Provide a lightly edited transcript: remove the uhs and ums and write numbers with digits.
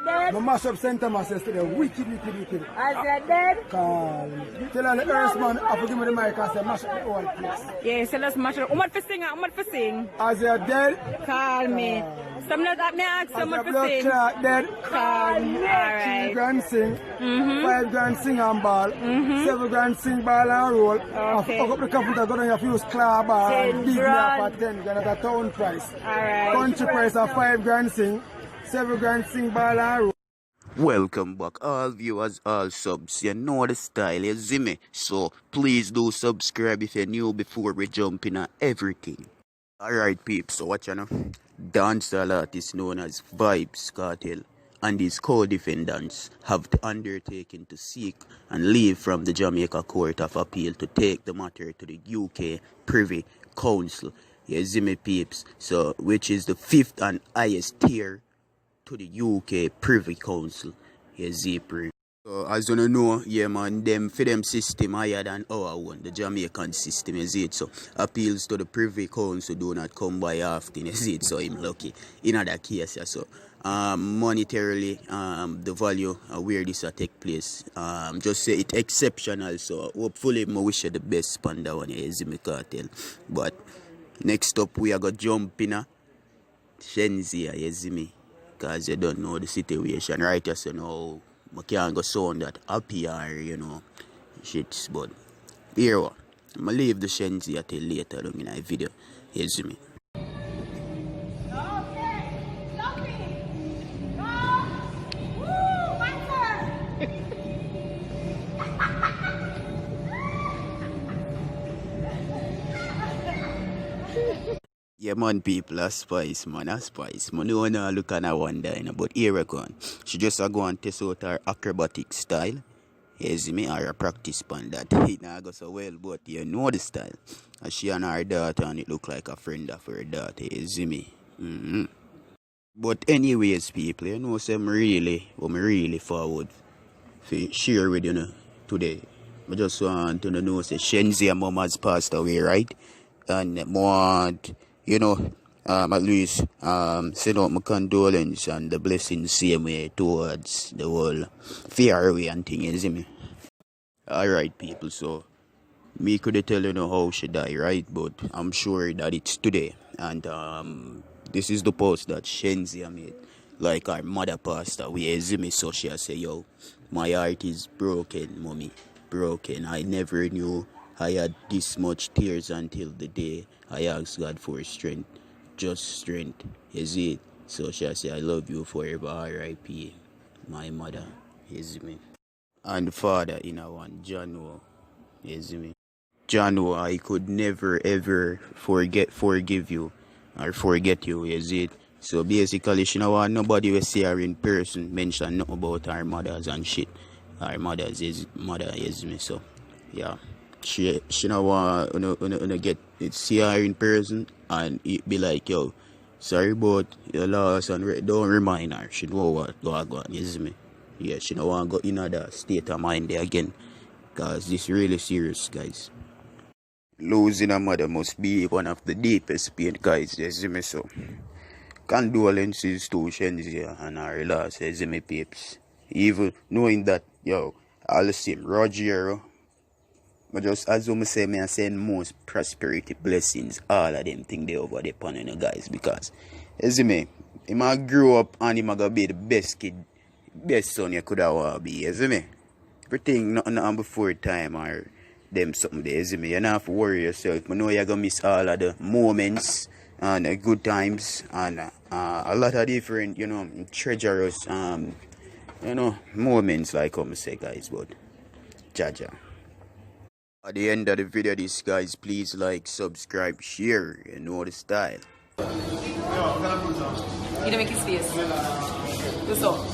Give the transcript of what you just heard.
dead? My mash up Shenseea Mom yesterday. Wicked. As you're dead? Call me. Tell all the earth man, I forgive me the mic and say mash up the whole place. Yeah, so let's mash up. What for sing? What for sing? As you're dead, Call me. Some not that me ask as some your what for blood sing. clot dead, Call me. 3 Alright. grand sing, 5 grand sing and ball, 7 grand sing ball and roll. Okay. Fuck up the computer, go down your fuse claw ball 10 and big me grand. up at 10 grand at a town price. Alright. Country price of 5 grand sing, 7 grand sing ball and roll. Welcome back, all viewers, all subs. You know the style, you see me? So please do subscribe if you're new before we jump in on everything. Alright peeps, so watch you know. Dancehall artist known as Vybz Kartel and his co-defendants have the undertaking to seek and leave from the Jamaica Court of Appeal to take the matter to the UK Privy Council. You see me peeps? So which is the 5th and highest tier to the UK Privy Council. Yes, Privy. So as you know, yeah man, them for them system higher than our one, the Jamaican system, is it? So appeals to the Privy Council do not come by often, is it? So I'm lucky. In other case, so monetarily, the value where this take place, just say it exceptional. So hopefully, I wish you the best on that one, is me Kartel. But next up, we are gonna jump in a Shenseea, you see me? Because you don't know the situation, right? Yes, you know, I can't go sound that happy or, you know, shits. But here, I'm going to leave the Shenseea till later in my video. You see me? Yeah man people, a spice man, a spice. Man, no one look and I wonder, you know, but here I go. She just go and test out her acrobatic style. You see me, or a practice pan that. It not go so well, but you know the style. And she and her daughter and it look like a friend of her daughter, you see me. But anyways people, you know I'm really forward to share with you know, today. I just want to know say Shenseea Mom has passed away, right? And I want, you know, at least send out my condolence and the blessings same way towards the whole fairway and thing, you see me? Alright people, so me could tell you know how she died, right? But I'm sure that it's today. And this is the post that Shenseea made. Like our mother passed away, you see me? So she say, yo, my heart is broken, mommy. Broken. I never knew I had this much tears until the day I asked God for strength. Just strength. You see it? So she say, I love you forever, R.I.P. My mother. You see me? And father in a one, Jano. You see me? Jano, I could never ever forgive you or forget you, you see it? So basically, she don't want nobody will see her in person mention nothing about her mothers and shit. Her mother's is mother, you see me? So, yeah. She don't want to get see her in person and it be like, yo, sorry about your loss and don't remind her. She know what go on, you see me? Yeah, she don't want to go in that state of mind there again. Because this really serious, guys. Losing a mother must be one of the deepest pain, guys, you see me? So, condolences to Shenseea and her loss, you see me, peeps. Even knowing that, yo, all the same, Roger, but just as I say, I send most prosperity blessings, all of them things they over there upon you guys. Because, you see me, he might grow up and he might be the best kid, best son you could have be, you see me? Everything nothing before time or them something there, you see me? You don't have to worry yourself. I know you're going to miss all of the moments and the good times and a lot of different, you know, treacherous, you know, moments like I say, guys, but Jaja. At the end of the video, this guys, please like, subscribe, share, you know the style. You don't make his face. Do so.